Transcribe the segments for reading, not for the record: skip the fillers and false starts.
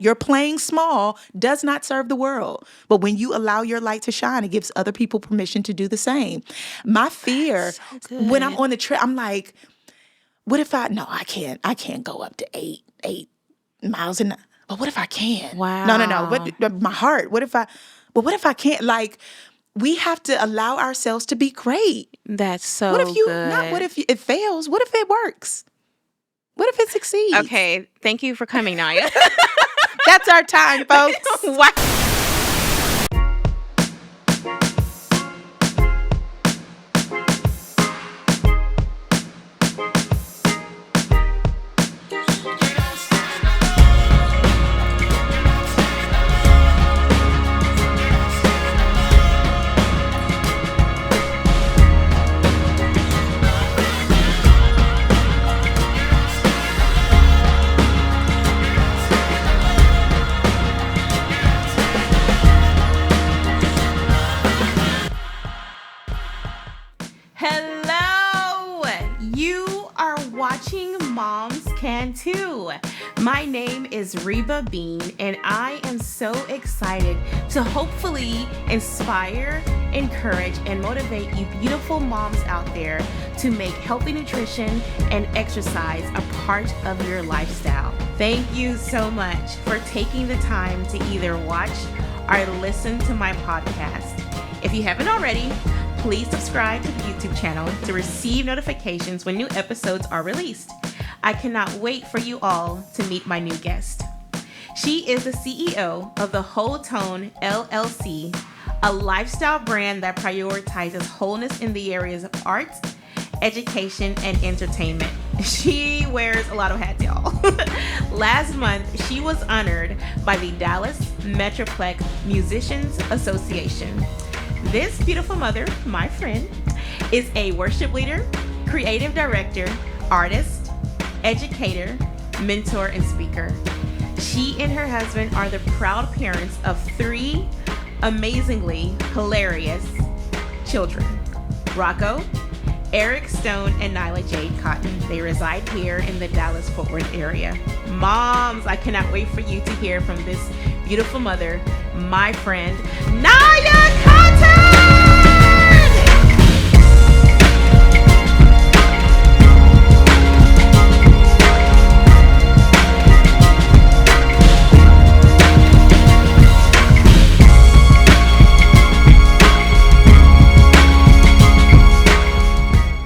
Your playing small does not serve the world. But when you allow your light to shine, it gives other people permission to do the same. My fear, when I'm on the trip, I'm like, what if I can't go up to eight miles an hour. But what if I can? Wow. No. But my heart, what if I can't? Like, we have to allow ourselves to be great. That's so What if good. it fails? What if it works? What if it succeeds? Okay, thank you for coming, Naya. That's our time, folks. Wow. Hello! You are watching Moms Can Too. My name is REBA BEENE, and I am so excited to hopefully inspire, encourage, and motivate you beautiful moms out there to make healthy nutrition and exercise a part of your lifestyle. Thank you so much for taking the time to either watch or listen to my podcast. If you haven't already, please subscribe to the YouTube channel to receive notifications when new episodes are released. I cannot wait for you all to meet my new guest. She is the CEO of the Whole Tone LLC, a lifestyle brand that prioritizes wholeness in the areas of arts, education, and entertainment. She wears a lot of hats, y'all. Last month, she was honored by the Dallas Metroplex Musicians Association. This beautiful mother, my friend, is a worship leader, creative director, artist, educator, mentor, and speaker. She and her husband are the proud parents of 3 amazingly hilarious children: Rocco, Eric Stone, and Nyla Jade Cotton. They reside here in the Dallas-Fort Worth area. Moms, I cannot wait for you to hear from this beautiful mother, my friend, Naya Cotton!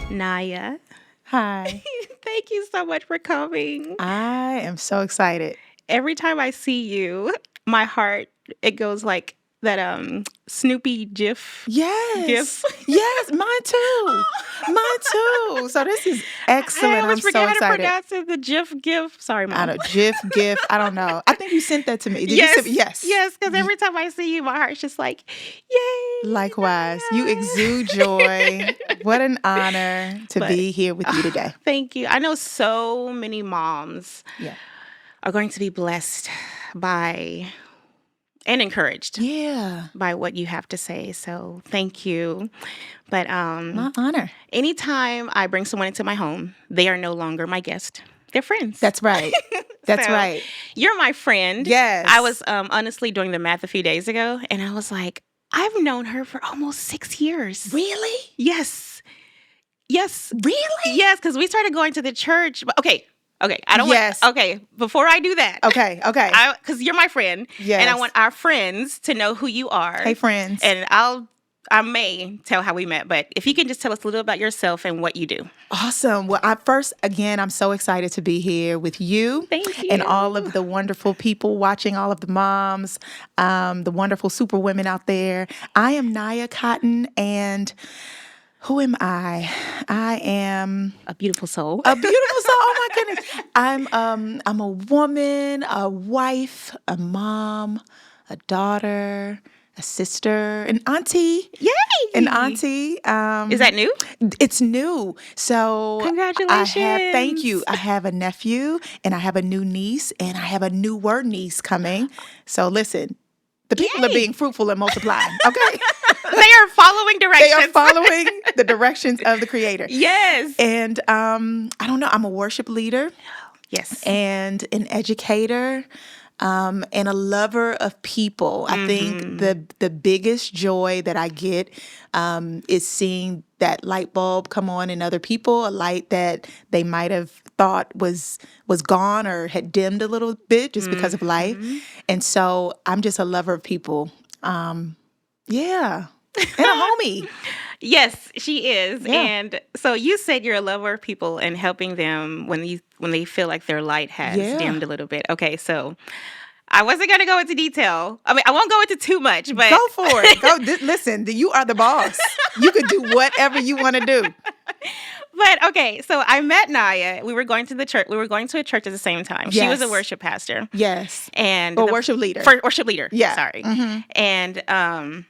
Naya. Hi. Thank you so much for coming. I am so excited. Every time I see you, my heart, it goes like that Snoopy GIF. Yes. GIF. Yes, mine too. Mine too. So this is excellent. I always I'm forget so how to excited. pronounce it. The GIF. Sorry, Mom. I don't GIF. I don't know. I think you sent that to me. Did you Yes. send me? Yes. Yes, because every time I see you, my heart's just like, yay. Likewise. Naya. You exude joy. What an honor to be here with you today. Thank you. I know so many moms Yeah. are going to be blessed by and encouraged by what you have to say. So thank you. But My honor. anytime I bring someone into my home, they are no longer my guest. They're friends. That's right. That's So, right. You're my friend. Yes. I was honestly doing the math a few days ago, and I was like, I've known her for almost 6 years. Really? Yes. Yes. Really? Yes, because we started going to the church. But okay. I don't Yes. want. Okay. Before I do that. Okay. Because you're my friend. Yes. And I want our friends to know who you are. Hey, friends. And I may tell how we met, but if you can just tell us a little about yourself and what you do. Awesome. Well, I'm so excited to be here with you. Thank you. And all of the wonderful people watching, all of the moms, the wonderful super women out there. I am Naya Cotton, and who am I? I am A beautiful soul. a beautiful soul. Oh my goodness. I'm a woman, a wife, a mom, a daughter, a sister, an auntie. Yay! An auntie. Is that new? It's new. So Congratulations. Thank you. I have a nephew, and I have a new niece, and I have a newer niece coming. So listen, the people are being fruitful and multiplying. Okay. They are following directions. They are following the directions of the Creator. Yes. And I don't know, I'm a worship leader. Yes. And an educator. and a lover of people. I think the biggest joy that I get is seeing that light bulb come on in other people, a light that they might have thought was gone or had dimmed a little bit just because of life. And so I'm just a lover of people. Yeah. And a homie. Yes, she is. Yeah. And so you said you're a lover of people and helping them when they feel like their light has dimmed a little bit. Okay, so I wasn't going to go into detail. I mean, I won't go into too much, but Go for it. Listen, you are the boss. You could do whatever you want to do. But okay, so I met Naya. We were going to the church. We were going to a church at the same time. She was a worship pastor. Yes. And worship leader. Worship leader. Yeah. Sorry. And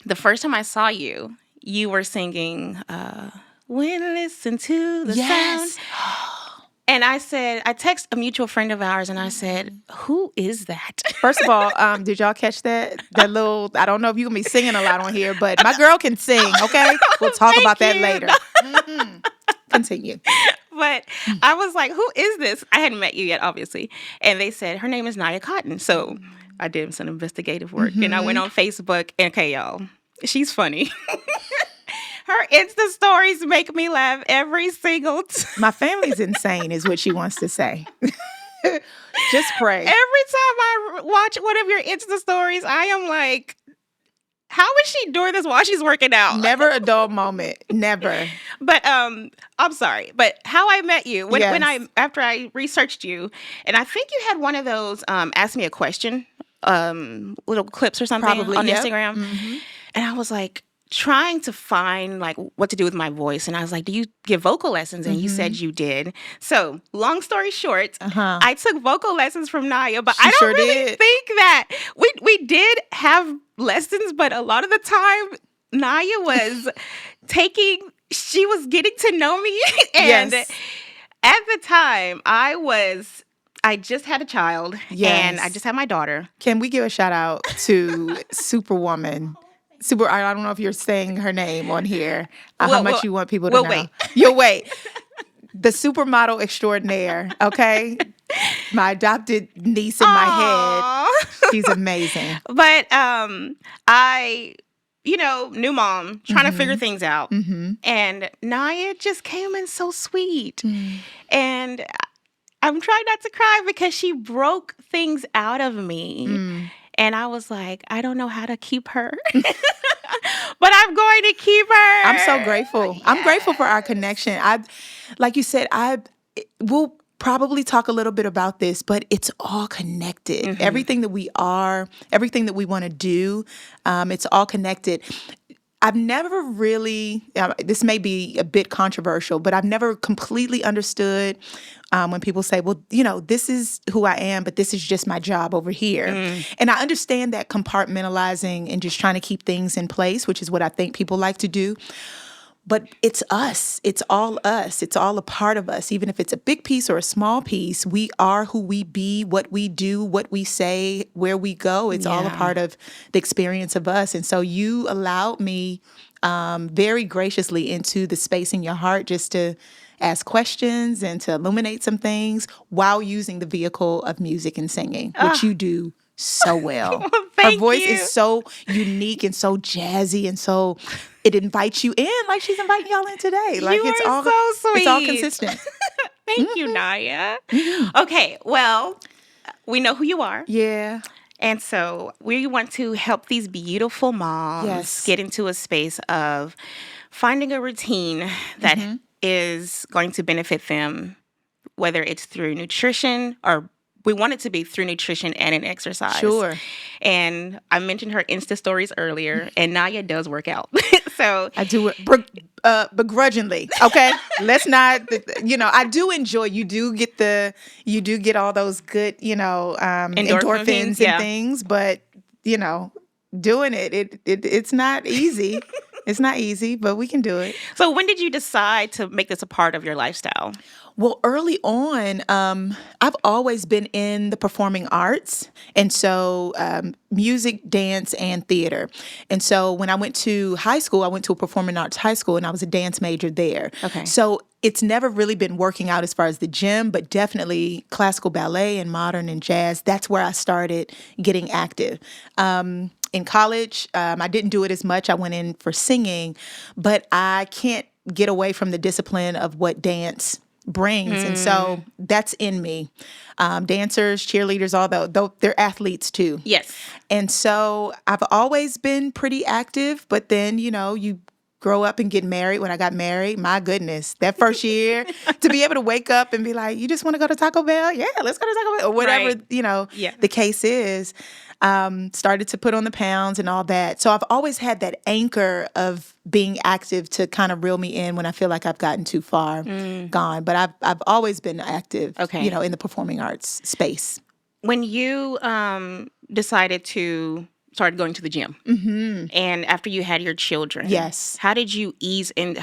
the first time I saw you, you were singing "When I Listen to the Sound." And I text a mutual friend of ours, and I said, "Who is that?" First of all, did y'all catch that? That little, I don't know if you're going to be singing a lot on here, but my girl can sing, okay? We'll talk about that later. Continue. But I was like, who is this? I hadn't met you yet, obviously. And they said, her name is Naya Cotton. So I did some investigative work, and I went on Facebook. And, okay, y'all, she's funny. Her Insta stories make me laugh every single time. My family's insane is what she wants to say. Just pray. Every time I watch one of your Insta stories, I am like, how is she doing this while she's working out? Never a dull moment. Never. But I'm sorry. But how I met you, after I researched you, and I think you had one of those ask me a question little clips or something on Instagram. And I was like, trying to find like what to do with my voice, and I was like, do you give vocal lessons? And you said you did. So long story short, I took vocal lessons from Naya, but I don't really think that we did have lessons, but a lot of the time Naya was she was getting to know me. And at the time I just had a child, and I just had my daughter. Can we give a shout out to Superwoman? I don't know if you're saying her name on here. How much you want people to know. Wait. You'll wait. The supermodel extraordinaire, okay? My adopted niece in my head. She's amazing. But I, new mom, trying to figure things out. And Naya just came in so sweet. And I'm trying not to cry because she broke things out of me. And I was like, I don't know how to keep her, but I'm going to keep her. I'm so grateful. Yes. I'm grateful for our connection. Like you said, we'll probably talk a little bit about this, but it's all connected. Everything that we are, everything that we want to do, it's all connected. I've never really, this may be a bit controversial, but I've never completely understood when people say, well, this is who I am, but this is just my job over here. And I understand that compartmentalizing and just trying to keep things in place, which is what I think people like to do. But it's us. It's all us. It's all a part of us. Even if it's a big piece or a small piece, we are who we be, what we do, what we say, where we go. It's all a part of the experience of us. And so you allowed me very graciously into the space in your heart just to ask questions and to illuminate some things while using the vehicle of music and singing, which you do so well. Her voice is so unique and so jazzy, and so it invites you in like she's inviting y'all in today. Like you are so sweet. It's all consistent. Thank you, Naya. Okay, well, we know who you are. Yeah. And so we want to help these beautiful moms get into a space of finding a routine that is going to benefit them, whether it's through nutrition or we want it to be through nutrition and an exercise. Sure. And I mentioned her Insta stories earlier, and Naya does work out. So I do it begrudgingly. Okay, let's not. I do enjoy. You do get all those good, endorphins and things. But doing it's not easy. It's not easy, but we can do it. So when did you decide to make this a part of your lifestyle? Well, early on, I've always been in the performing arts. And so music, dance, and theater. And so when I went to high school, I went to a performing arts high school, and I was a dance major there. Okay. So it's never really been working out as far as the gym, but definitely classical ballet and modern and jazz. That's where I started getting active. In college, I didn't do it as much. I went in for singing, but I can't get away from the discipline of what dance brings. And so that's in me. Dancers, cheerleaders, although they're athletes too. Yes. And so I've always been pretty active, but then, you grow up and get married. When I got married, my goodness, that first year to be able to wake up and be like, you just want to go to Taco Bell? Yeah, let's go to Taco Bell. Or whatever, Right. the case is. Started to put on the pounds and all that. So I've always had that anchor of being active to kind of reel me in when I feel like I've gotten too far gone. But I've always been active, Okay. In the performing arts space. When you decided to start going to the gym, and after you had your children, Yes. how did you ease in?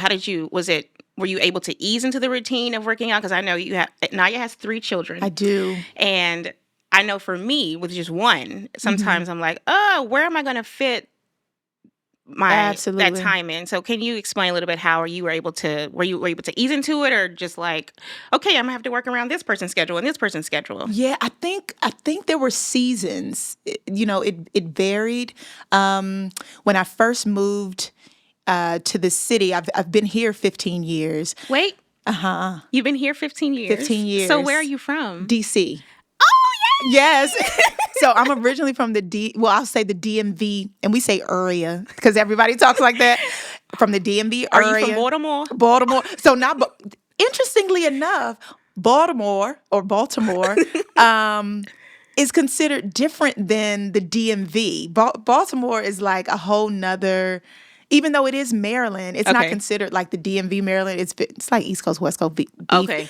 Were you able to ease into the routine of working out? Because I know Naya has 3 children. I do. And I know for me, with just one, sometimes I'm like, oh, where am I going to fit that Absolutely. time in? So can you explain a little bit how you were able to ease into it, or just like, okay, I'm gonna have to work around this person's schedule and this person's schedule? Yeah, I think there were seasons. It varied. When I first moved to the city, I've been here 15 years. Wait. You've been here 15 years? 15 years. So where are you from? DC. Oh, Yes. So I'm originally from I'll say the DMV, and we say area because everybody talks like that. From the DMV area. Are you from Baltimore? Baltimore. So now, interestingly enough, Baltimore is considered different than the DMV. Baltimore is like a whole nother. Even though it is Maryland, it's not considered like the DMV Maryland. It's like East Coast, West Coast beef. Okay,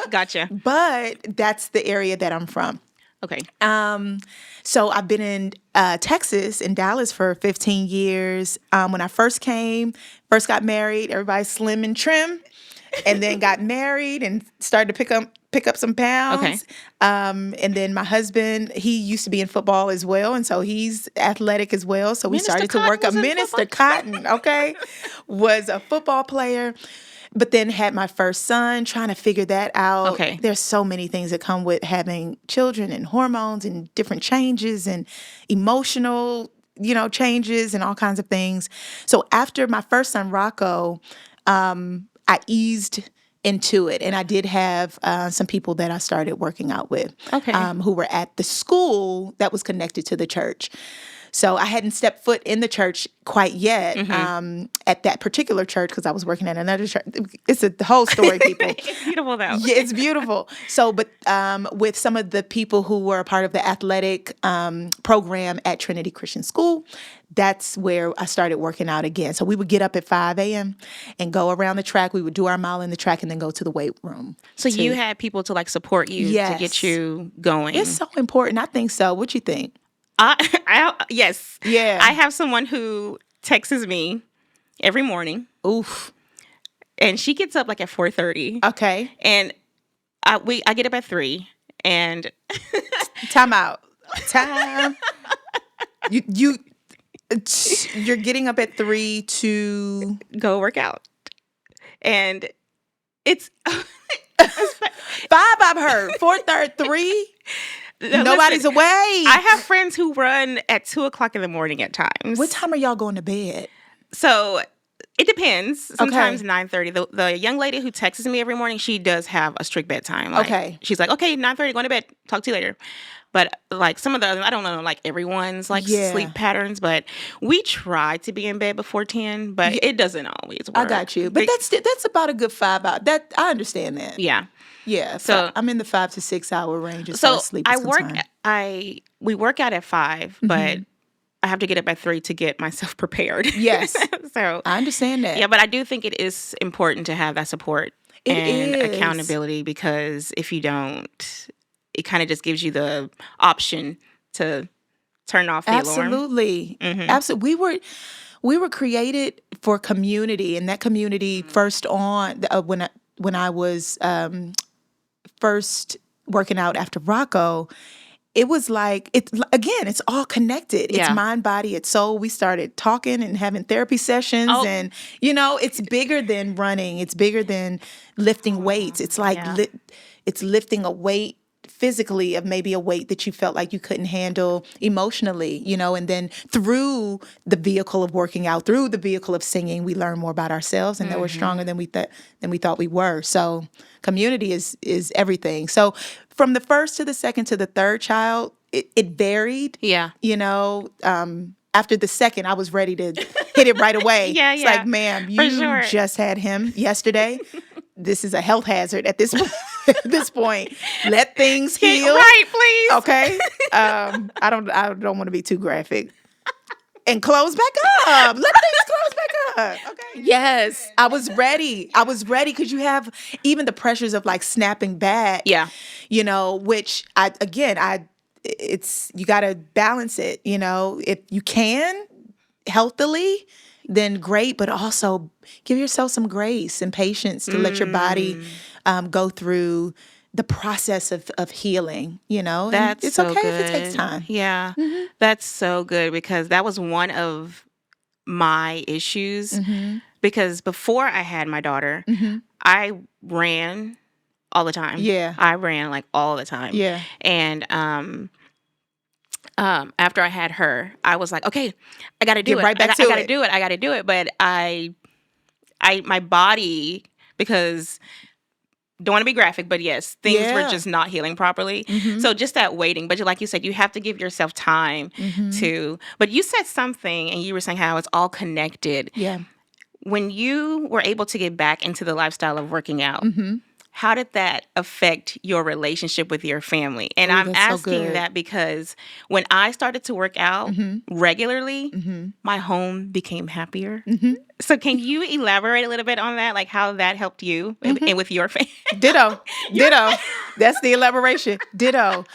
gotcha. But that's the area that I'm from. Okay. So I've been in Texas, in Dallas for 15 years. When I first got married, everybody's slim and trim, and then got married and started to pick up some pounds. Okay. And then my husband, he used to be in football as well, and so he's athletic as well. So we Minister started to Cotton work. was in Minister football. Cotton, okay, was a football player. But then had my first son, trying to figure that out. Okay. There's so many things that come with having children, and hormones and different changes and emotional, changes and all kinds of things. So after my first son, Rocco, I eased into it. And I did have some people that I started working out with who were at the school that was connected to the church. So I hadn't stepped foot in the church quite yet at that particular church because I was working at another church. It's the whole story, people. It's beautiful, though. Yeah, it's beautiful. So, but with some of the people who were a part of the athletic program at Trinity Christian School, that's where I started working out again. So we would get up at 5 a.m. and go around the track. We would do our mile in the track and then go to the weight room. So you had people to like support you to get you going. It's so important. I think so. What you think? Yes. Yeah. I have someone who texts me every morning. Oof. And she gets up like at 4:30. Okay. And I get up at 3. And Time out. Time. You're getting up at 3 to go work out. And it's 5. I've heard 4:33. Nobody's listen, away. I have friends who run at 2:00 in the morning at times. What time are y'all going to bed? So it depends. Sometimes 9:30. The young lady who texts me every morning, she does have a strict bedtime. Like, she's like, okay, 9:30, going to bed. Talk to you later. But like some of the others, I don't know like everyone's like sleep patterns, but we try to be in bed before 10, but it doesn't always work. I got you. But that's about a good 5 hour. That I understand that. Yeah. Yeah. So I'm in the 5 to 6 hour range as so far as sleep is concerned. we work out at 5, but I have to get up at 3 to get myself prepared. Yes. So I understand that. Yeah, but I do think it is important to have that support and accountability, because if you don't, it kind of just gives you the option to turn off the alarm. Absolutely. Absolutely. We were created for community, and that community first on when I was first working out after Rocco, it was like, it's all connected. It's Yeah. mind, body, it's soul. We started talking and having therapy sessions, Oh. and it's bigger than running. It's bigger than lifting weights. It's like Yeah. it's lifting a weight physically of maybe a weight that you felt like you couldn't handle emotionally, and then through the vehicle of working out, through the vehicle of singing, we learn more about ourselves, and that we're stronger than we thought we were. So community is everything. So from the first to the second to the third child, it varied. Yeah. After the second, I was ready to hit it right away. Yeah, it's yeah. like, ma'am, For you sure. just had him yesterday. This is a health hazard at this point. At this point, let things heal. Right, please. Okay. I don't want to be too graphic. And close back up. Let things close back up. Okay. Yes, I was ready. I was ready because you have even the pressures of like snapping back. Yeah. Which you got to balance it. If you can healthily, then great, but also give yourself some grace and patience to let your body go through the process of healing, And That's it's so okay good. if it takes time. Yeah. That's so good, because that was one of my issues. Because before I had my daughter, I ran all the time. Yeah. I ran like all the time. Yeah. And after I had her, I was like, okay, I got to do Get it. right back I to got to it. do it. I got to do it. But my body, because don't want to be graphic, but yes, things were Yeah. just not healing properly. So just that waiting. But like you said, you have to give yourself time to. But you said something, and you were saying how it's all connected. Yeah. When you were able to get back into the lifestyle of working out, how did that affect your relationship with your family? And I'm that's so asking good. that because when I started to work out regularly, my home became happier. So can you elaborate a little bit on that, like how that helped you and with your family? Ditto. That's the elaboration. Ditto.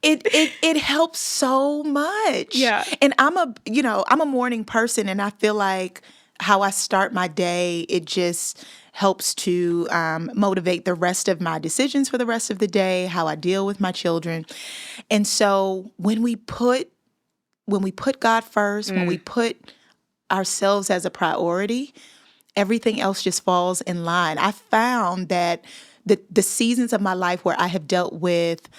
It helps so much. Yeah. And I'm a morning person, and I feel like how I start my day, it just helps to motivate the rest of my decisions for the rest of the day, how I deal with my children. And so when we put God first, when we put ourselves as a priority, everything else just falls in line. I found that the seasons of my life where I've dealt with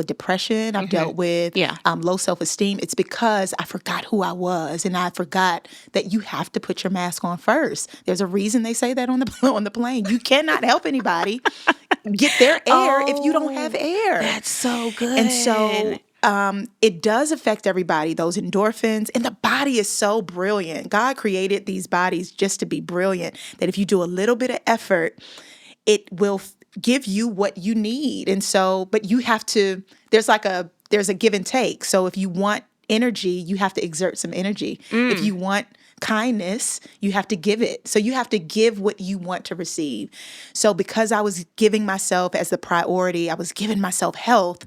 depression, I've dealt with low self-esteem, it's because I forgot who I was, and I forgot that you have to put your mask on first. There's a reason they say that on the plane. You cannot help anybody get their air if you don't have air. That's so good. And so it does affect everybody, those endorphins, and the body is so brilliant. God created these bodies just to be brilliant, that if you do a little bit of effort, it will give you what you need. And so, but you have to, there's a give and take. So if you want energy, you have to exert some energy. If you want kindness, you have to give it. So you have to give what you want to receive. So because I was giving myself as the priority, I was giving myself health,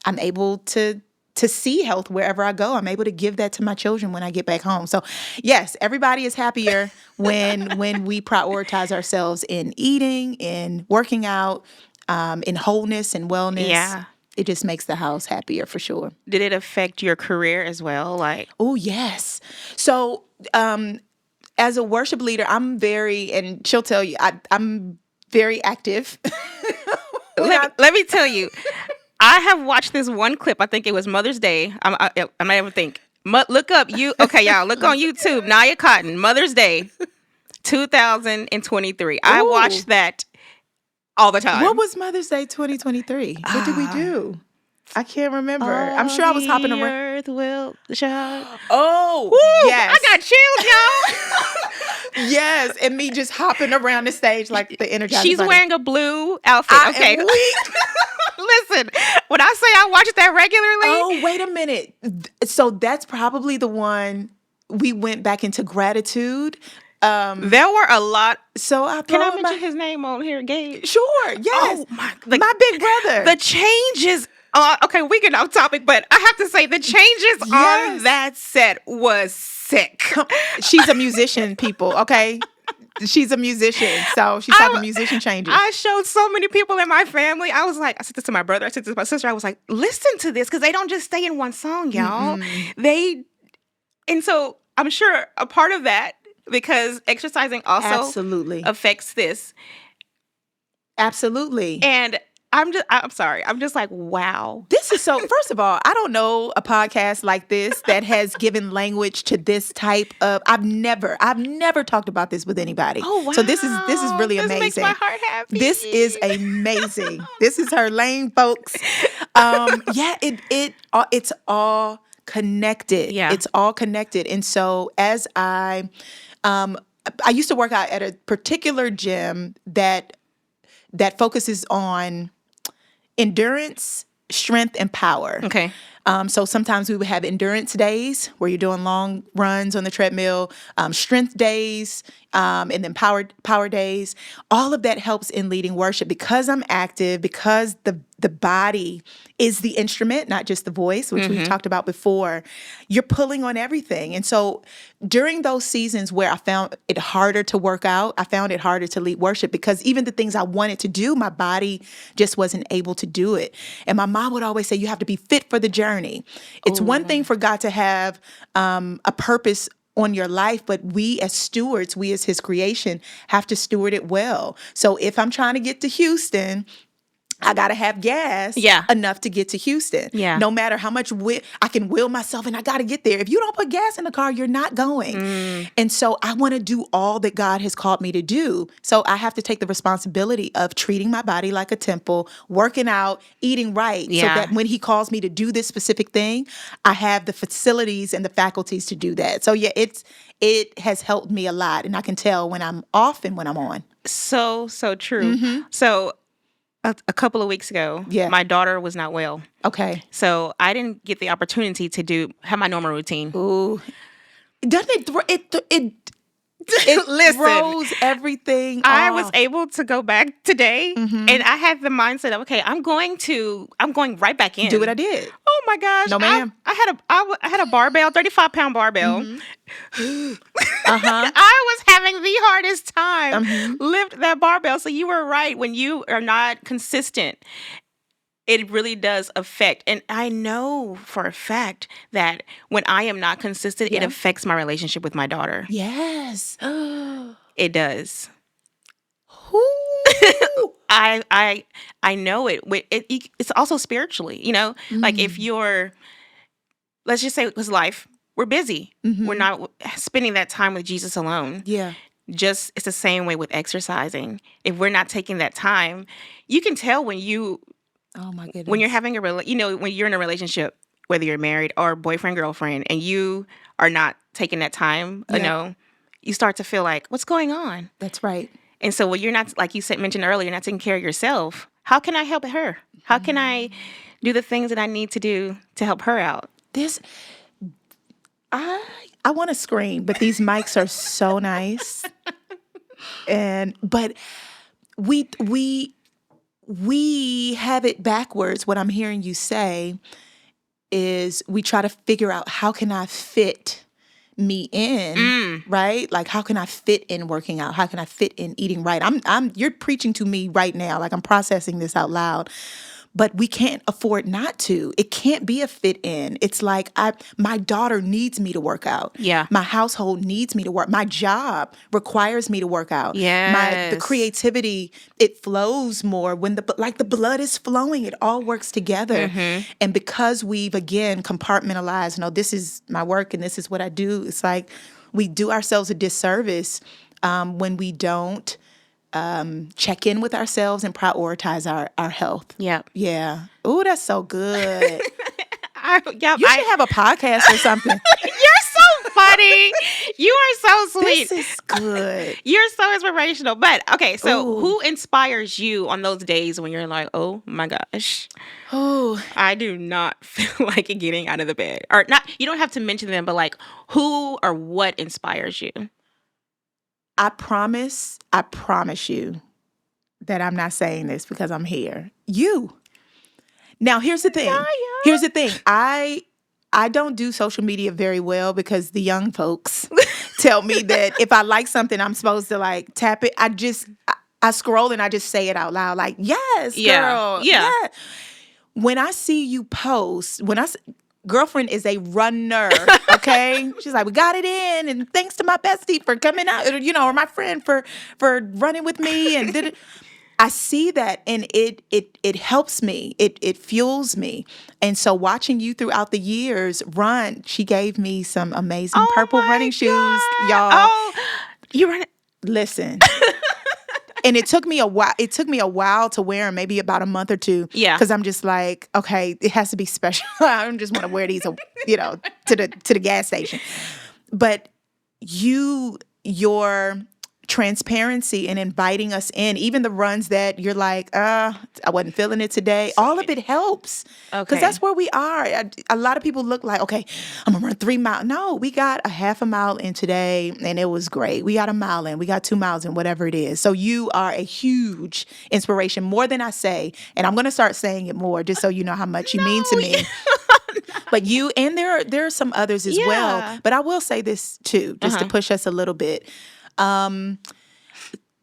I'm able to see health wherever I go. I'm able to give that to my children when I get back home. So yes, everybody is happier when we prioritize ourselves in eating, in working out, in wholeness and wellness. Yeah. It just makes the house happier for sure. Did it affect your career as well? Like, oh, yes. So as a worship leader, and she'll tell you, I'm very active. let me tell you, I have watched this one clip. I think it was Mother's Day. I might even think. Look up okay, y'all. Look on YouTube. Naya Cotton, Mother's Day, 2023. I watched that all the time. What was Mother's Day 2023? What did we do? I can't remember. I'm sure I was hopping around. Earth will shine. Oh, Woo, yes. I got chills, y'all. Yes, and me just hopping around the stage like the Energizer She's Bunny. wearing a blue outfit. Okay. Listen, when I say I watch that regularly. Oh, wait a minute. So that's probably the one we went back into gratitude. There were a lot. So I Can I mention his name on here, Gabe? Sure, yes. Oh, my big brother. The changes. Okay, we get off topic, but I have to say the changes on that set was sick. She's a musician, people, okay? She's a musician, so she's talking musician changes. I showed so many people in my family. I was like, I said this to my brother, I said this to my sister. I was like, listen to this, because they don't just stay in one song, y'all. And so I'm sure a part of that, because exercising also Absolutely affects this. Absolutely. And I'm sorry. I'm just like, wow. This is so, first of all, I don't know a podcast like this that has given language to this type of, I've never talked about this with anybody. Oh, wow. So this is really amazing. This makes my heart happy. This is amazing. This is her lane, folks. It's all connected. Yeah. It's all connected. And so as I used to work out at a particular gym that focuses on endurance, strength, and power. Okay. So sometimes we would have endurance days where you're doing long runs on the treadmill, strength days, and then power days. All of that helps in leading worship because I'm active, because the body is the instrument, not just the voice, which we've talked about before. You're pulling on everything. And so during those seasons where I found it harder to work out, I found it harder to lead worship because even the things I wanted to do, my body just wasn't able to do it. And my mom would always say, you have to be fit for the journey. It's one thing for God to have a purpose on your life, but we as stewards, we as his creation, have to steward it well. So if I'm trying to get to Houston, I got to have gas enough to get to Houston. Yeah. No matter how much I can will myself and I got to get there. If you don't put gas in the car, you're not going. And so I want to do all that God has called me to do. So I have to take the responsibility of treating my body like a temple, working out, eating right. So that when he calls me to do this specific thing, I have the facilities and the faculties to do that. So it has helped me a lot. And I can tell when I'm off and when I'm on. So true. So a couple of weeks ago, my daughter was not well. Okay. So I didn't get the opportunity to have my normal routine. Ooh. Doesn't it throws everything I off. was able to go back today and I had the mindset of, okay, I'm going right back in. Do what I did. Oh my gosh. No, ma'am. I had a barbell, 35-pound barbell. I was having the hardest time lift that barbell. So you were right. When you are not consistent, it really does affect. And I know for a fact that when I am not consistent, it affects my relationship with my daughter. Yes. It does. Ooh. I know it. It's also spiritually, like if you're, let's just say it was life. We're busy. We're not spending that time with Jesus alone. Yeah. It's the same way with exercising. If we're not taking that time, you can tell when oh my goodness. when you're having when you're in a relationship, whether you're married or boyfriend, girlfriend, and you are not taking that time, you start to feel like, what's going on? That's right. And so when you're not, like you mentioned earlier, you're not taking care of yourself, how can I help her? How can I do the things that I need to do to help her out? I want to scream, but these mics are so nice. But we have it backwards. What I'm hearing you say is we try to figure out how can I fit me in, right? Like how can I fit in working out? How can I fit in eating right? You're preaching to me right now. Like I'm processing this out loud. But we can't afford not to. It can't be a fit in. It's like my daughter needs me to work out. Yeah. My household needs me to work. My job requires me to work out. Yes. The creativity, it flows more when the blood is flowing. It all works together. And because we've again compartmentalized, this is my work and this is what I do. It's like we do ourselves a disservice when we don't check in with ourselves and prioritize our health. Yeah. Ooh, that's so good. You should have a podcast or something. You're so funny. You are so sweet. This is good. You're so inspirational. But okay, so who inspires you on those days when you're like, oh my gosh, I do not feel like getting out of the bed? Or not, you don't have to mention them, but like who or what inspires you? I promise you that I'm not saying this because I'm here. You. Now, here's the thing. I don't do social media very well because the young folks tell me that if I like something, I'm supposed to like tap it. I scroll and I just say it out loud, like, yes, girl. Yeah. Yeah. When I see you post, girlfriend is a runner, okay? She's like, we got it in, and thanks to my bestie for coming out, or my friend for running with me, and did it. I see that, and it helps me. It fuels me. And so watching you throughout the years run, she gave me some amazing purple running shoes, y'all. Oh, you run it. Listen. And it took me a while. It took me a while to wear them, maybe about a month or two. Yeah. Because I'm just like, okay, it has to be special. I don't just want to wear these, to the gas station. But your transparency and inviting us in, even the runs that you're like, I wasn't feeling it today. All of it helps. Okay. Because that's where we are. A lot of people look like, okay, I'm going to run 3 miles. No, we got a half a mile in today, and it was great. We got a mile in. We got 2 miles in, whatever it is. So you are a huge inspiration, more than I say. And I'm going to start saying it more just so you know how much you mean to me. But you, and there are some others as well. But I will say this too, just to push us a little bit.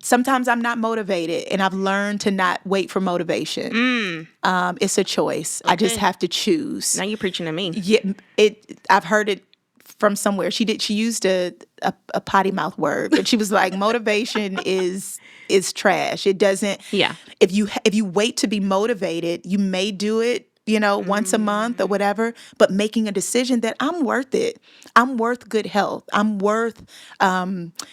Sometimes I'm not motivated, and I've learned to not wait for motivation. It's a choice. Okay. I just have to choose. Now you're preaching to me. Yeah, I've heard it from somewhere. She used a potty mouth word, but she was like, motivation is trash. It doesn't. Yeah. If you wait to be motivated, you may do it, once a month or whatever, but making a decision that I'm worth it. I'm worth good health. I'm worth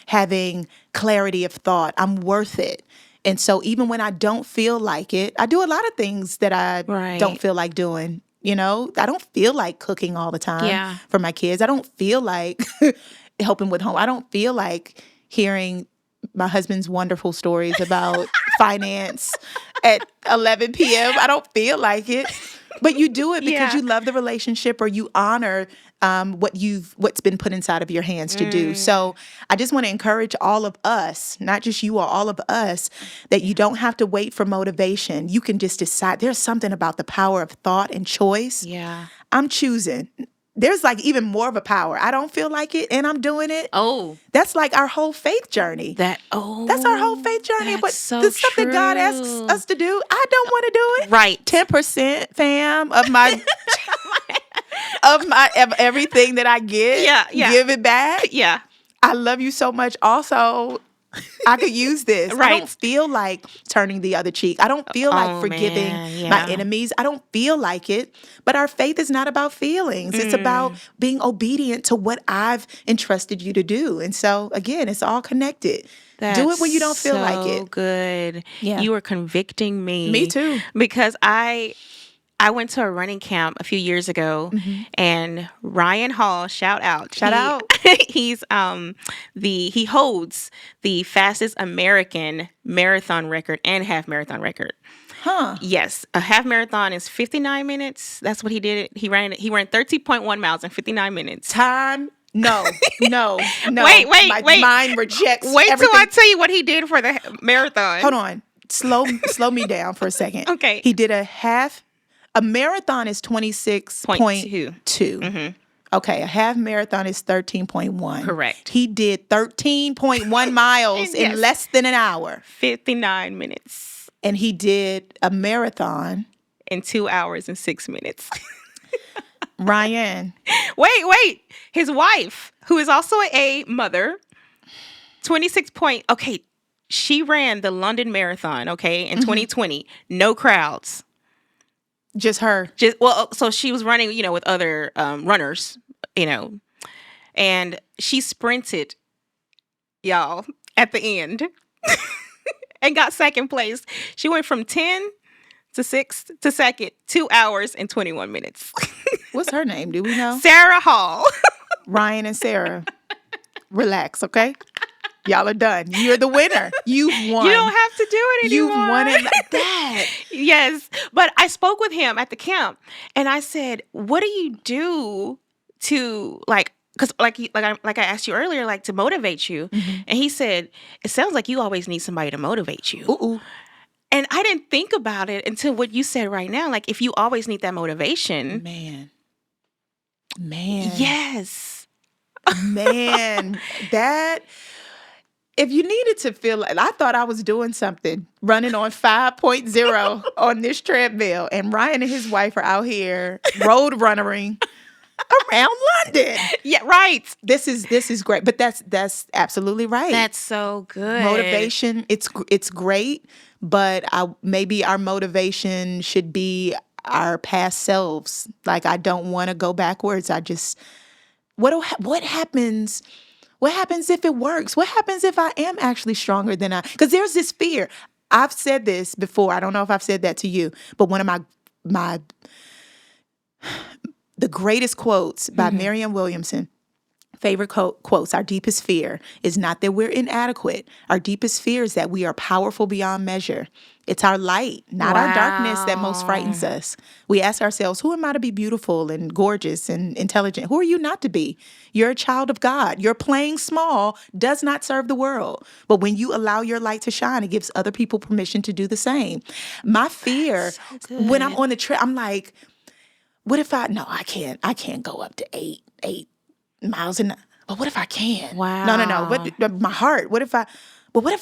having clarity of thought. I'm worth it. And so even when I don't feel like it, I do a lot of things that I don't feel like doing. I don't feel like cooking all the time for my kids. I don't feel like helping with home. I don't feel like hearing my husband's wonderful stories about finance at 11 p.m. I don't feel like it. But you do it because you love the relationship, or you honor what's been put inside of your hands to do. So I just want to encourage all of us, not just you all of us, that you don't have to wait for motivation. You can just decide. There's something about the power of thought and choice. Yeah. I'm choosing. There's like even more of a power. I don't feel like it, and I'm doing it. Oh. That's like our whole faith journey. That's our whole faith journey. But so the stuff that God asks us to do, I don't want to do it. Right. 10%, fam, of my of everything that I get. Give it back. Yeah. I love you so much. Also, I could use this. Right. I don't feel like turning the other cheek. I don't feel like forgiving my enemies. I don't feel like it. But our faith is not about feelings. It's about being obedient to what I've entrusted you to do. And so, again, it's all connected. Do it when you don't feel like it. So good. Yeah. You are convicting me. Me too. Because I went to a running camp a few years ago, and Ryan Hall, shout out. He's he holds the fastest American marathon record and half marathon record. Huh. Yes, a half marathon is 59 minutes. That's what he did. He ran 13.1 miles in 59 minutes. Time. No. Wait. My mind rejects Wait everything. till I tell you what he did for the marathon. Hold on. Slow me down for a second. Okay. He did a marathon is 26.2. Okay, a half marathon is 13.1. Correct. He did 13.1 miles in less than an hour. 59 minutes. And he did a marathon in 2 hours and 6 minutes. Ryan. Wait. His wife, who is also a mother, 26 point. Okay, she ran the London Marathon, in 2020. No crowds. Just her. So she was running, with other runners, and she sprinted, y'all, at the end and got second place. She went from 10 to 6 to second, 2 hours and 21 minutes. What's her name? Do we know? Sarah Hall. Ryan and Sarah. Relax, okay? Y'all are done. You're the winner. You've won. You don't have to do it anymore. You've won it like that. Yes. But I spoke with him at the camp, and I said, what do you do to, because like I asked you earlier, to motivate you? And he said, it sounds like you always need somebody to motivate you. Ooh. And I didn't think about it until what you said right now. If you always need that motivation. Man. Man, Yes. man, that if you needed to feel like I thought I was doing something running on 5.0 on this treadmill, and Ryan and his wife are out here road runnering around London. Yeah, right. This is great, but that's absolutely right. That's so good. Motivation, it's great, but maybe our motivation should be our past selves. Like, I don't want to go backwards. I just what happens? What happens if it works? What happens if I am actually stronger than I? Because there's this fear. I've said this before. I don't know if I've said that to you, but one of my the greatest quotes by Marianne Williamson. Favorite quotes, our deepest fear is not that we're inadequate. Our deepest fear is that we are powerful beyond measure. It's our light, not our darkness, that most frightens us. We ask ourselves, who am I to be beautiful and gorgeous and intelligent? Who are you not to be? You're a child of God. Your playing small does not serve the world. But when you allow your light to shine, it gives other people permission to do the same. My fear, when I'm on the trip, I'm like, what if I can't go up to eight miles an hour. But what if I can? Wow. No. But my heart. What if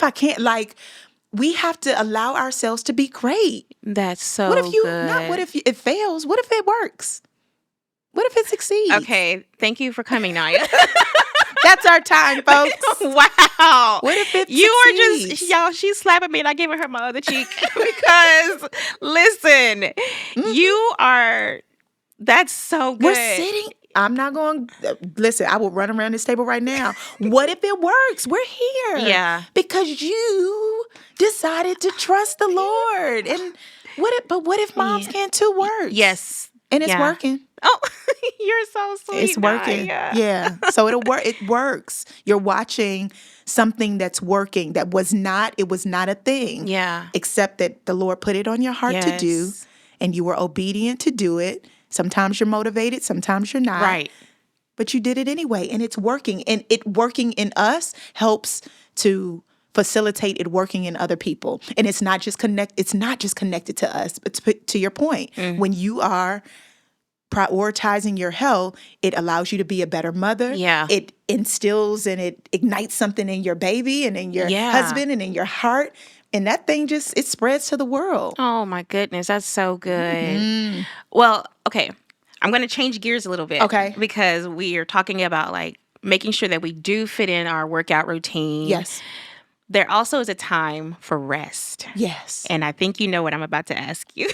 I can't? Like, we have to allow ourselves to be great. That's so What if you good. not? What if it fails? What if it works? What if it succeeds? Okay, thank you for coming, Naya. That's our time, folks. Wow. What if it You are succeeds? just, y'all, she's slapping me and I gave her my other cheek because, listen, you are, that's so good. We're sitting. I'm not going. Listen, I will run around this table right now. What if it works? We're here. Yeah. Because you decided to trust the Lord. And what if moms can't too work? Yes. And it's Yeah. working. Oh, you're so sweet. It's working. Naya. Yeah. So it'll work. It works. You're watching something that's working. It was not a thing. Yeah. Except that the Lord put it on your heart to do, Yes. and you were obedient to do it. Sometimes you're motivated, sometimes you're not. Right. But you did it anyway, and it's working. And it working in us helps to facilitate it working in other people. And it's not just connected to us, but to your point, when you are prioritizing your health, it allows you to be a better mother. Yeah. It instills and it ignites something in your baby and in your Yeah. husband and in your heart. And that thing it spreads to the world. Oh my goodness, that's so good. Well, okay, I'm going to change gears a little bit. Okay. Because we are talking about like making sure that we do fit in our workout routine. Yes. There also is a time for rest. Yes. And I think you know what I'm about to ask you.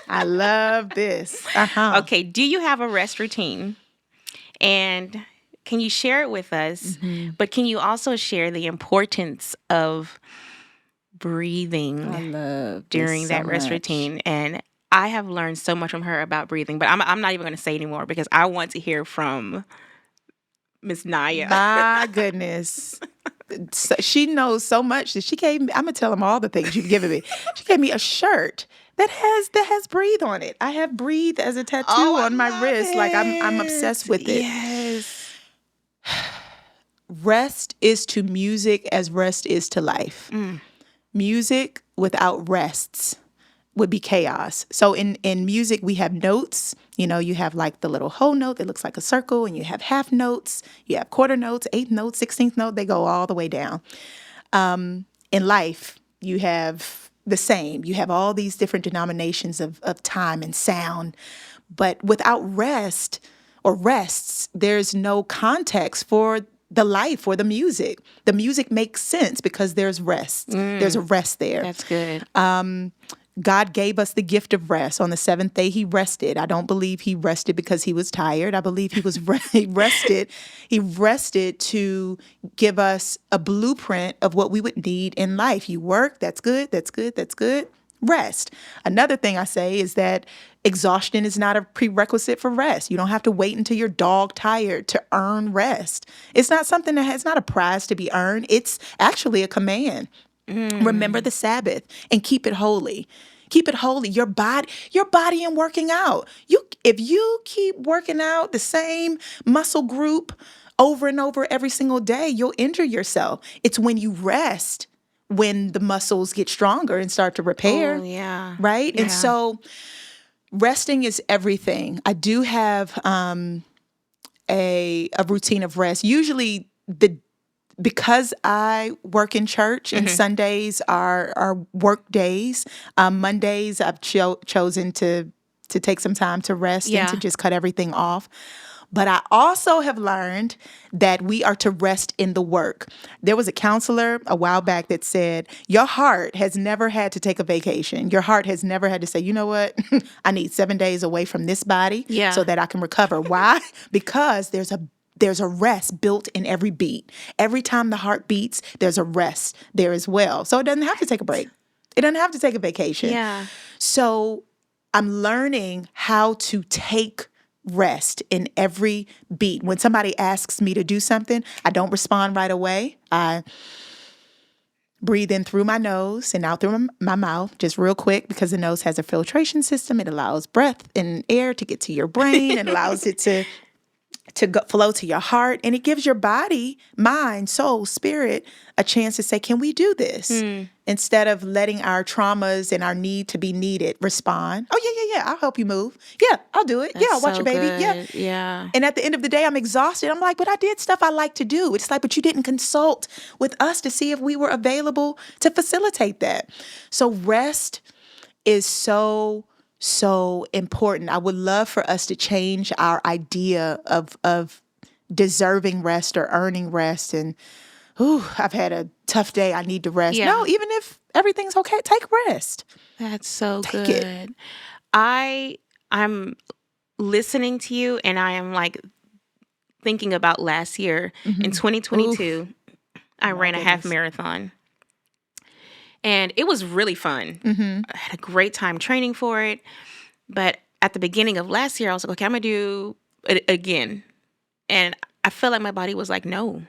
I love this. Uh-huh. Okay, do you have a rest routine? And can you share it with us? But can you also share the importance of breathing love during that rest routine? And I have learned so much from her about breathing, but I'm not even going to say anymore because I want to hear from Miss Naya. My goodness. So she knows so much that she gave me, I'm going to tell them all the things you've given me. She gave me a shirt that has breathe on it. I have breathe as a tattoo on my wrist. Like I'm obsessed with it. Yes. Rest is to music as rest is to life. Music without rests would be chaos. So in music, we have notes. You know, you have like the little whole note that looks like a circle, and you have half notes, you have quarter notes, eighth note, 16th note, they go all the way down. In life, you have the same. You have all these different denominations of time and sound. But without rest or rests, there's no context for the life or the music. The music makes sense because there's rest. There's a rest there. That's good. God gave us the gift of rest. On the seventh day, he rested. I don't believe he rested because he was tired. I believe he was he rested. He rested to give us a blueprint of what we would need in life. You work, that's good, that's good, that's good. Rest. Another thing I say is that exhaustion is not a prerequisite for rest. You don't have to wait until you're dog tired to earn rest. It's not something it's not a prize to be earned. It's actually a command. Remember the Sabbath and keep it holy. Keep it holy. Your body and working out. If you keep working out the same muscle group over and over every single day, you'll injure yourself. It's when you rest when the muscles get stronger and start to repair. Oh, yeah. Right? Yeah. And so resting is everything. I do have a routine of rest. Usually because I work in church and Sundays are work days, Mondays I've chosen to take some time to rest and to just cut everything off. But I also have learned that we are to rest in the work. There was a counselor a while back that said, your heart has never had to take a vacation. Your heart has never had to say, you know what? I need 7 days away from this body so that I can recover. Why? Because there's a rest built in every beat. Every time the heart beats, there's a rest there as well. So it doesn't have to take a break. It doesn't have to take a vacation. Yeah. So I'm learning how to take rest in every beat. When somebody asks me to do something, I don't respond right away. I breathe in through my nose and out through my mouth, just real quick, because the nose has a filtration system. It allows breath and air to get to your brain and allows it to flow to your heart. And it gives your body, mind, soul, spirit a chance to say, can we do this? Instead of letting our traumas and our need to be needed respond. Oh, yeah. I'll help you move. Yeah, I'll do it. That's I'll watch so your baby. good. Yeah. Yeah. And at the end of the day, I'm exhausted. I'm like, but I did stuff I like to do. It's like, but you didn't consult with us to see if we were available to facilitate that. So rest is so important. I would love for us to change our idea of deserving rest or earning rest. And, I've had a tough day. I need to rest. Yeah. No, even if everything's okay, take rest. That's so Take good. it. I'm listening to you, and I am like thinking about last year in 2022. I ran a half marathon, and it was really fun. I had a great time training for it. But at the beginning of last year, I was like, okay, I'm gonna do it again, and I felt like my body was like, no.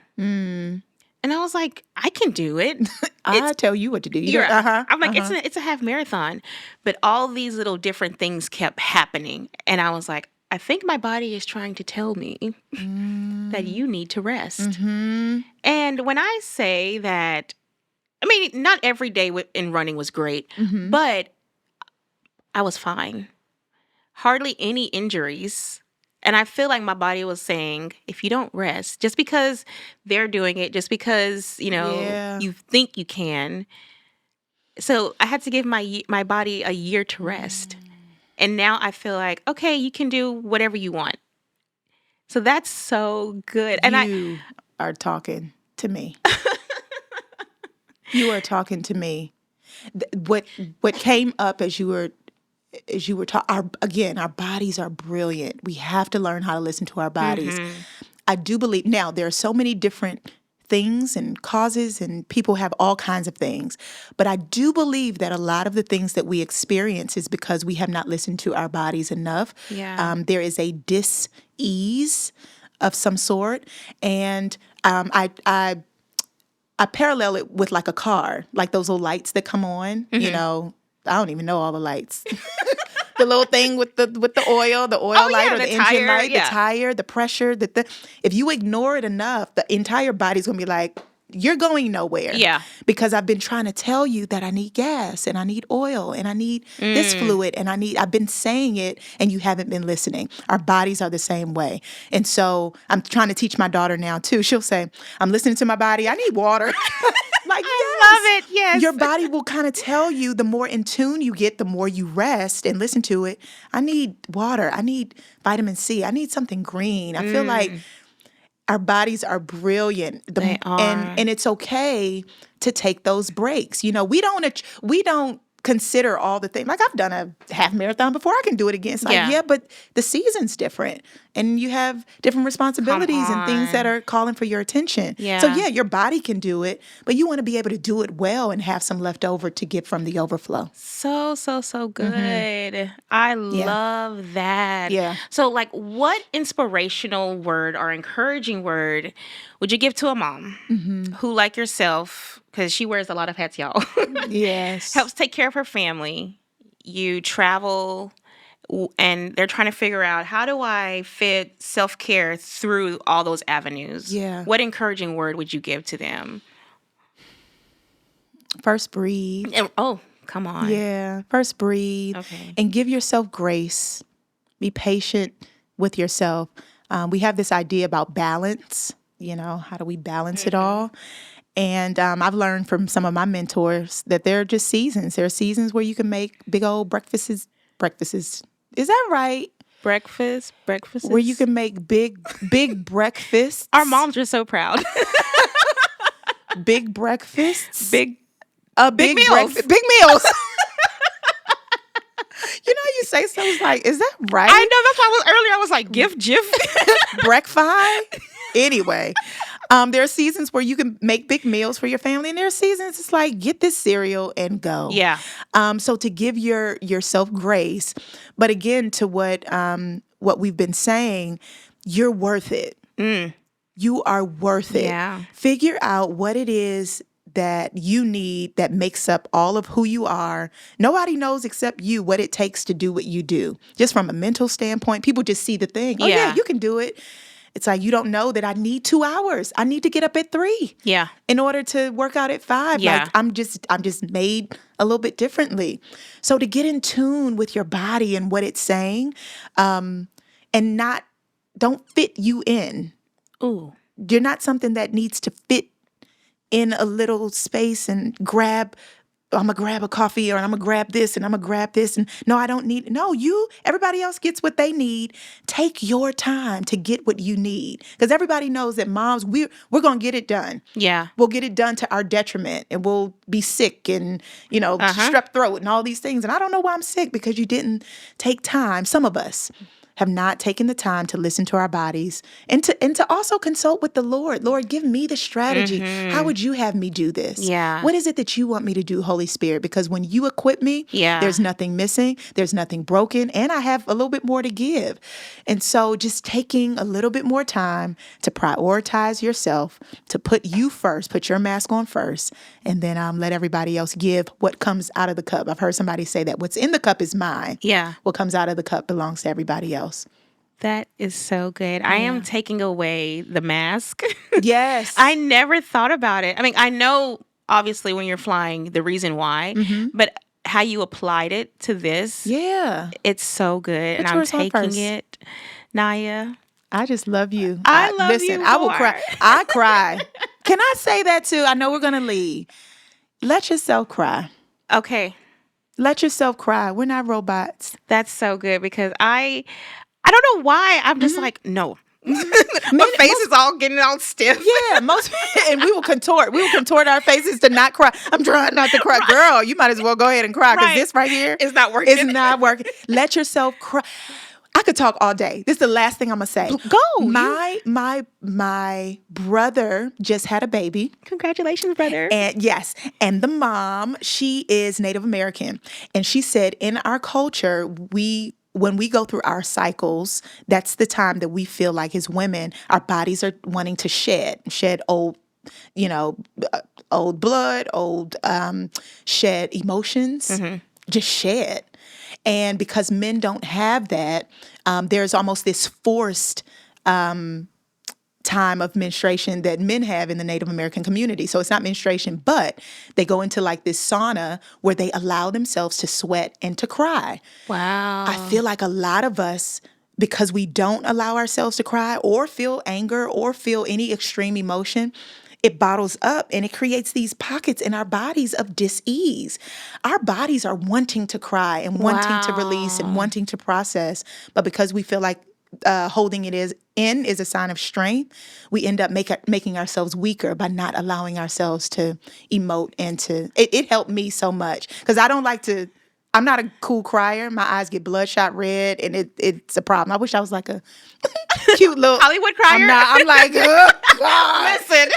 And I was like, I can do it. I tell you what to do. I'm like, it's a half marathon. But all these little different things kept happening. And I was like, I think my body is trying to tell me that you need to rest. And when I say that, I mean, not every day in running was great, but I was fine. Hardly any injuries. And I feel like my body was saying, if you don't rest, just because they're doing it, just because, you think you can. So I had to give my body a year to rest. And now I feel like, okay, you can do whatever you want. So that's so good. And you are talking to me. You are talking to me. What came up as you were talking, again, our bodies are brilliant. We have to learn how to listen to our bodies. I do believe, now there are so many different things and causes, and people have all kinds of things. But I do believe that a lot of the things that we experience is because we have not listened to our bodies enough. Yeah. There is a dis-ease of some sort. And I parallel it with like a car, like those little lights that come on, I don't even know all the lights. The little thing with the oil light or the engine tire, light, the tire, the pressure. If you ignore it enough, the entire body's going to be like, you're going nowhere. Yeah. Because I've been trying to tell you that I need gas and I need oil and I need this fluid and I've been saying it and you haven't been listening. Our bodies are the same way. And so I'm trying to teach my daughter now too. She'll say, I'm listening to my body. I need water. Like, I love it. Yes. Your body will kind of tell you, the more in tune you get, the more you rest and listen to it. I need water. I need vitamin C. I need something green. I feel like our bodies are brilliant. They are. And it's okay to take those breaks. We don't consider all the things. Like, I've done a half marathon before. I can do it again. It's like, but the season's different. And you have different responsibilities and things that are calling for your attention. Yeah. So, your body can do it, but you want to be able to do it well and have some left over to get from the overflow. So good. I love that. Yeah. So, like, what inspirational word or encouraging word would you give to a mom who, like yourself, because she wears a lot of hats, y'all, Yes. helps take care of her family? You travel, and they're trying to figure out, how do I fit self-care through all those avenues? Yeah. What encouraging word would you give to them? First, breathe. Come on. Yeah. First, breathe. Okay. And give yourself grace. Be patient with yourself. We have this idea about balance. How do we balance it all? And I've learned from some of my mentors that there are just seasons. There are seasons where you can make big old breakfasts. Breakfasts. Is that right? Breakfast. Where you can make big breakfasts. Our moms are so proud. Big breakfasts. Big meals. Big meals. You say something like, is that right? I know. That's why earlier I was like, Jif. Breakfast. Anyway, there are seasons where you can make big meals for your family, and there are seasons it's like, get this cereal and go. Yeah. So to give yourself grace, but again, to what we've been saying, you're worth it. You are worth it. Yeah. Figure out what it is that you need that makes up all of who you are. Nobody knows except you what it takes to do what you do. Just from a mental standpoint, people just see the thing. Oh, yeah, you can do it. It's like, you don't know that I need 2 hours. I need to get up at 3. Yeah. In order to work out at 5. Yeah. Like, I'm just made a little bit differently. So to get in tune with your body and what it's saying, and don't fit you in. Ooh. You're not something that needs to fit in a little space and I'm going to grab a coffee, or I'm going to grab this and I'm going to grab this. And no, I don't need, no, everybody else gets what they need. Take your time to get what you need. Because everybody knows that moms, we're going to get it done. Yeah. We'll get it done to our detriment, and we'll be sick and, strep throat and all these things. And I don't know why I'm sick, because you didn't take time. Some of us have not taken the time to listen to our bodies and to also consult with the Lord. Lord, give me the strategy. How would you have me do this? Yeah. What is it that you want me to do, Holy Spirit? Because when you equip me, there's nothing missing, there's nothing broken, and I have a little bit more to give. And so just taking a little bit more time to prioritize yourself, to put you first, put your mask on first, and then let everybody else give what comes out of the cup. I've heard somebody say that what's in the cup is mine. Yeah. What comes out of the cup belongs to everybody else. That is so good. I am taking away the mask. Yes. I never thought about it. I mean, I know obviously when you're flying the reason why, but how you applied it to this. Yeah. It's so good. And I'm taking it. Naya. I just love you. I love listen, you. Listen, I will cry. I cry. Can I say that too? I know we're going to leave. Let yourself cry. Okay. Let yourself cry. We're not robots. That's so good, because I don't know why. I'm just like, no. My face is all getting all stiff. Yeah, and we will contort. We will contort our faces to not cry. I'm trying not to cry. Girl, you might as well go ahead and cry, because this right here is not working. It's not working. Let yourself cry. I could talk all day. This is the last thing I'm gonna say. Go. My brother just had a baby. Congratulations, brother. And yes, and the mom, she is Native American, and she said in our culture, when we go through our cycles, that's the time that we feel like as women, our bodies are wanting to shed old, old blood, shed emotions, just shed. And because men don't have that, there's almost this forced time of menstruation that men have in the Native American community. So it's not menstruation, but they go into like this sauna where they allow themselves to sweat and to cry. Wow. I feel like a lot of us, because we don't allow ourselves to cry or feel anger or feel any extreme emotion, it bottles up and it creates these pockets in our bodies of dis-ease. Our bodies are wanting to cry and wanting to release and wanting to process. But because we feel like holding it is a sign of strength, we end up making ourselves weaker by not allowing ourselves to emote and to, it helped me so much. Because I'm not a cool crier. My eyes get bloodshot red, and it's a problem. I wish I was like a cute little Hollywood crier. I'm like, oh, God. Listen.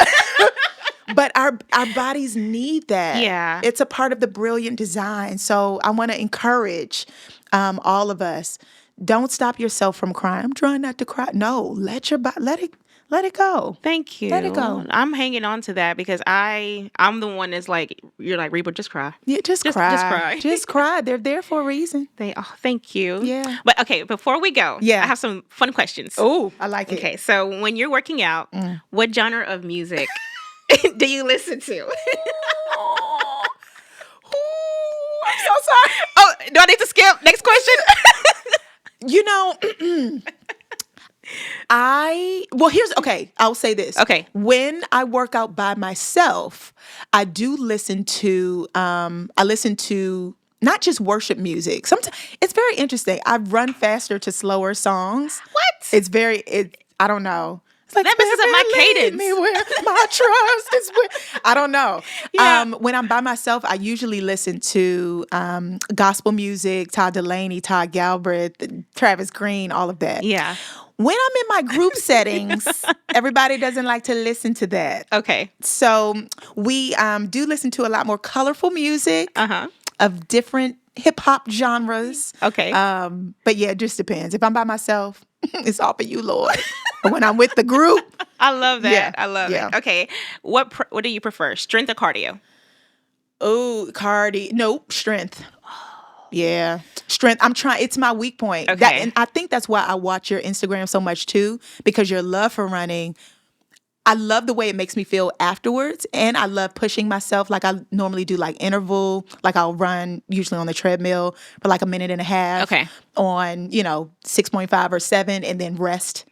But our bodies need that. Yeah. It's a part of the brilliant design. So I want to encourage all of us. Don't stop yourself from crying. I'm trying not to cry. No, let it go. Thank you. Let it go. I'm hanging on to that, because I'm the one that's like, you're like, Reba, just cry. Yeah, just cry. Just cry. Just cry. They're there for a reason. Thank you. Yeah. But okay, before we go, I have some fun questions. Oh, I like it. Okay, so when you're working out, what genre of music do you listen to? I'm so sorry. Oh, do I need to skip? Next question. I'll say this. Okay. When I work out by myself, I do I listen to not just worship music. Sometimes it's very interesting. I run faster to slower songs. What? I don't know. It's like, That messes up my "Baby, lead cadence." me where my trust is with. I don't know. Yeah. When I'm by myself, I usually listen to gospel music, Todd Delaney, Todd Galbraith, Travis Green, all of that. Yeah. When I'm in my group settings, everybody doesn't like to listen to that. Okay. So we do listen to a lot more colorful music of different hip hop genres. Okay. But yeah, it just depends. If I'm by myself, it's all for you, Lord. But when I'm with the group, I love that. Yeah, I love yeah. it. Okay. What do you prefer? Strength or cardio? nope, strength. Yeah, strength. It's my weak point. Okay. And I think that's why I watch your Instagram so much too, because your love for running. I love the way it makes me feel afterwards, and I love pushing myself. Like I normally do, like interval. Like I'll run usually on the treadmill for like a minute and a half. Okay. On 6.5 or 7, and then rest.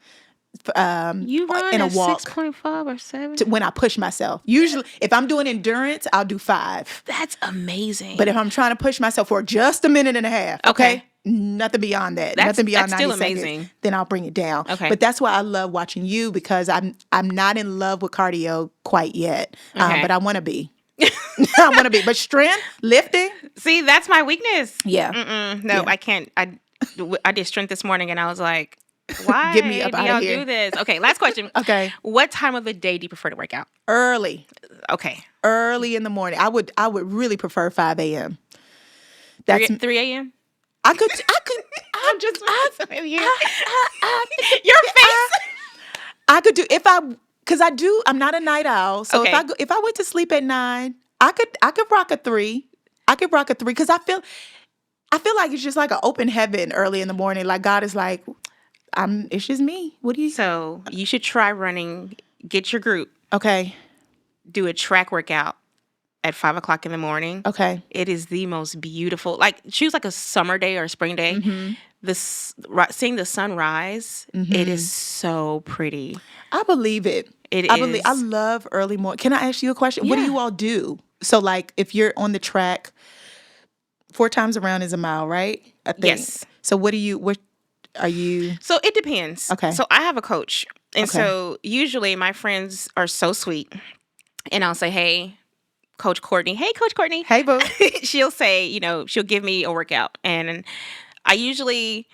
You run in a at walk 6.5 or 7? when I push myself. Usually, if I'm doing endurance, I'll do 5. That's amazing. But if I'm trying to push myself for just a minute and a half, okay? Nothing beyond that. Nothing beyond that's 90 still seconds. amazing. Then I'll bring it down. Okay. But that's why I love watching you, because I'm not in love with cardio quite yet. Okay. But I want to be. I want to be. But strength, lifting. See, that's my weakness. Yeah. No, Yeah. I can't. I did strength this morning and I was like, why Get me up do outta y'all here. do this? Okay, last question. Okay. What time of the day do you prefer to work out? Early. Okay. Early in the morning. I would really prefer 5 a.m. 3 a.m.? I could. I'm just messing with you. I- Your face. I could do because I'm not a night owl. So Okay. if I went to sleep at 9, I could rock a 3. I could rock a 3 because I feel like it's just like an open heaven early in the morning. Like God is like, it's just me. What do you? So you should try running. Get your group. Okay. Do a track workout at 5 o'clock in the morning. Okay. It is the most beautiful. Like choose like a summer day or a spring day. Mm-hmm. Seeing the sun rise, it is so pretty. I believe it. I love early morning. Can I ask you a question? What do Yeah. you all do? So like if you're on the track, 4 times around is a mile, right? I think. Yes. So what are you? So it depends. Okay. So I have a coach. And Okay. so usually my friends are so sweet. And I'll say, hey, Coach Courtney. Hey, Coach Courtney. Hey, boo. She'll say, she'll give me a workout. And I usually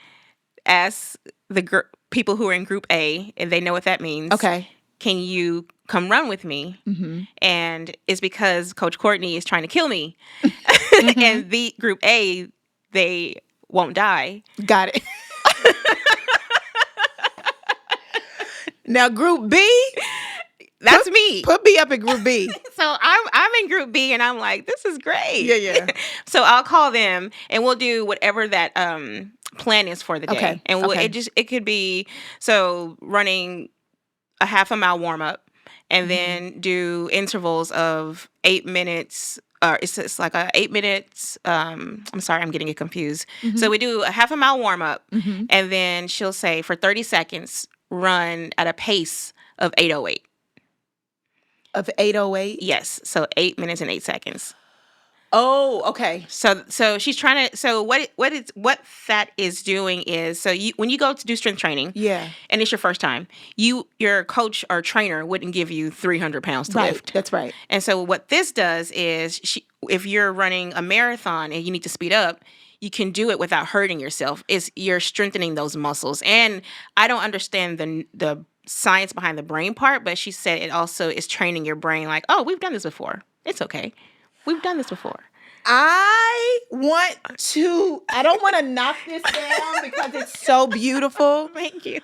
ask the people who are in Group A, and they know what that means. Okay. Can you come run with me? Mm-hmm. And it's because Coach Courtney is trying to kill me. And the Group A, they won't die. Got it. Now, Group B, That's me. put me up in Group B. So I'm in Group B, and I'm like, this is great. Yeah. So I'll call them, and we'll do whatever that plan is for the day. Okay, And okay. it could be running a half a mile warm up, and then do intervals of 8 minutes. It's like 8 minutes. I'm sorry, I'm getting it confused. So we do a half a mile warm up, and then she'll say for 30 seconds, run at a pace of 8:08. Of 8:08? Yes, so 8 minutes and 8 seconds. Oh, okay. So she's trying to. So what that is doing is, so when you go to do strength training, Yeah. and it's your first time, your coach or trainer wouldn't give you 300 pounds to Right. lift. That's right. And so what this does is, if you're running a marathon and you need to speed up, you can do it without hurting yourself. You're strengthening those muscles. And I don't understand the science behind the brain part, but she said it also is training your brain like, oh, we've done this before. It's okay. We've done this before. I don't want to knock this down because it's so beautiful. Thank you.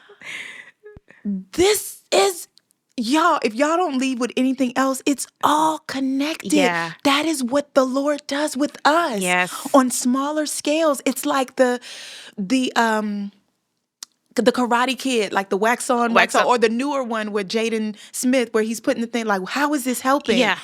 This is, y'all, if y'all don't leave with anything else, it's all connected. Yeah. That is what the Lord does with us. Yes. On smaller scales. It's like the Karate Kid, like the wax on, Wax wax off, up. or the newer one with Jaden Smith, where he's putting the thing like, how is this helping? Yeah.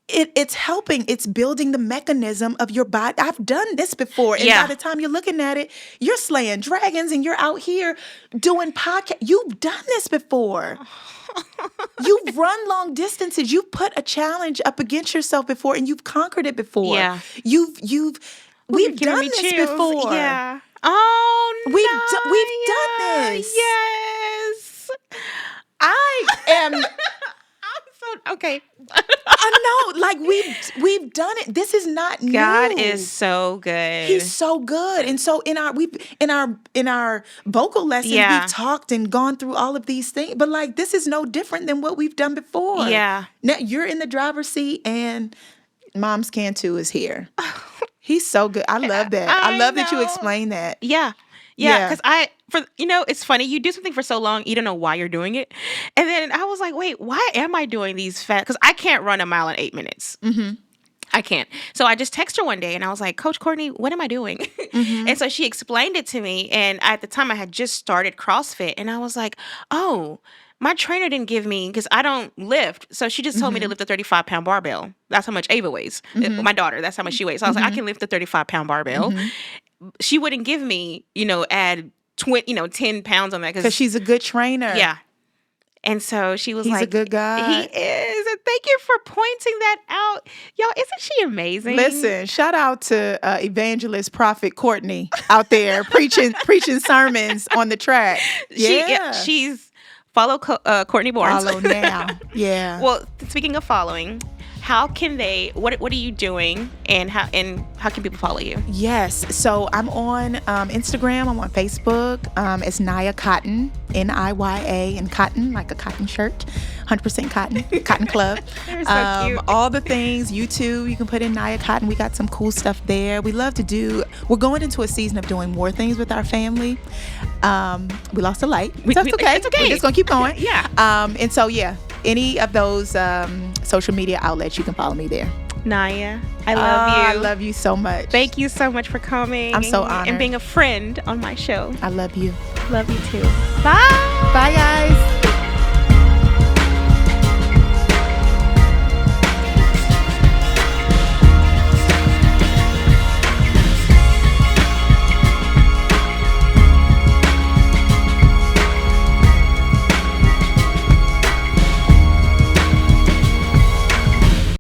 it's helping. It's building the mechanism of your body. I've done this before. And by the time you're looking at it, you're slaying dragons and you're out here doing podcast. You've done this before. You've run long distances. You've put a challenge up against yourself before and you've conquered it before. Yeah. We've done this before. Yeah. Oh, we've done this. Yes. I am... Okay. I know, like we've done it. This is not new. God is so good. He's so good. And so in our vocal lessons, we've talked and gone through all of these things. But like this is no different than what we've done before. Yeah. Now you're in the driver's seat and Moms Can Too is here. He's so good. I love that. I love that you explain that. Yeah. Because it's funny. You do something for so long, you don't know why you're doing it. And then I was like, wait, why am I doing these fast? Because I can't run a mile in 8 minutes. Mm-hmm. I can't. So I just texted her one day and I was like, Coach Courtney, what am I doing? Mm-hmm. And so she explained it to me. And at the time I had just started CrossFit and I was like, oh, my trainer didn't give me, because I don't lift. So she just told me to lift a 35-pound barbell. That's how much Ava weighs. Mm-hmm. My daughter, that's how much she weighs. So I was like, I can lift a 35-pound barbell. Mm-hmm. She wouldn't give me, add 10 pounds on that. Because she's a good trainer. Yeah. And so she was He's like, a good guy. He is. And thank you for pointing that out. Y'all, isn't she amazing? Listen, shout out to evangelist prophet Courtney out there preaching sermons on the track. Yeah. She's follow Courtney Barnes. Follow now. Yeah. Well, speaking of following, how can they, what are you doing and how can people follow you? Yes. So I'm on Instagram. I'm on Facebook. It's Naya Cotton, Niya, and cotton, like a cotton shirt. 100% cotton, Cotton Club. They're so cute. All the things, YouTube, you can put in Naya Cotton. We got some cool stuff there. We love to we're going into a season of doing more things with our family. We lost a light. That's okay. It's okay. We're just going to keep going. Yeah. And so, any of those social media outlets, you can follow me there. Naya, I love you. I love you so much. Thank you so much for coming. I'm so honored. And being a friend on my show. I love you. Love you too. Bye. Bye, guys.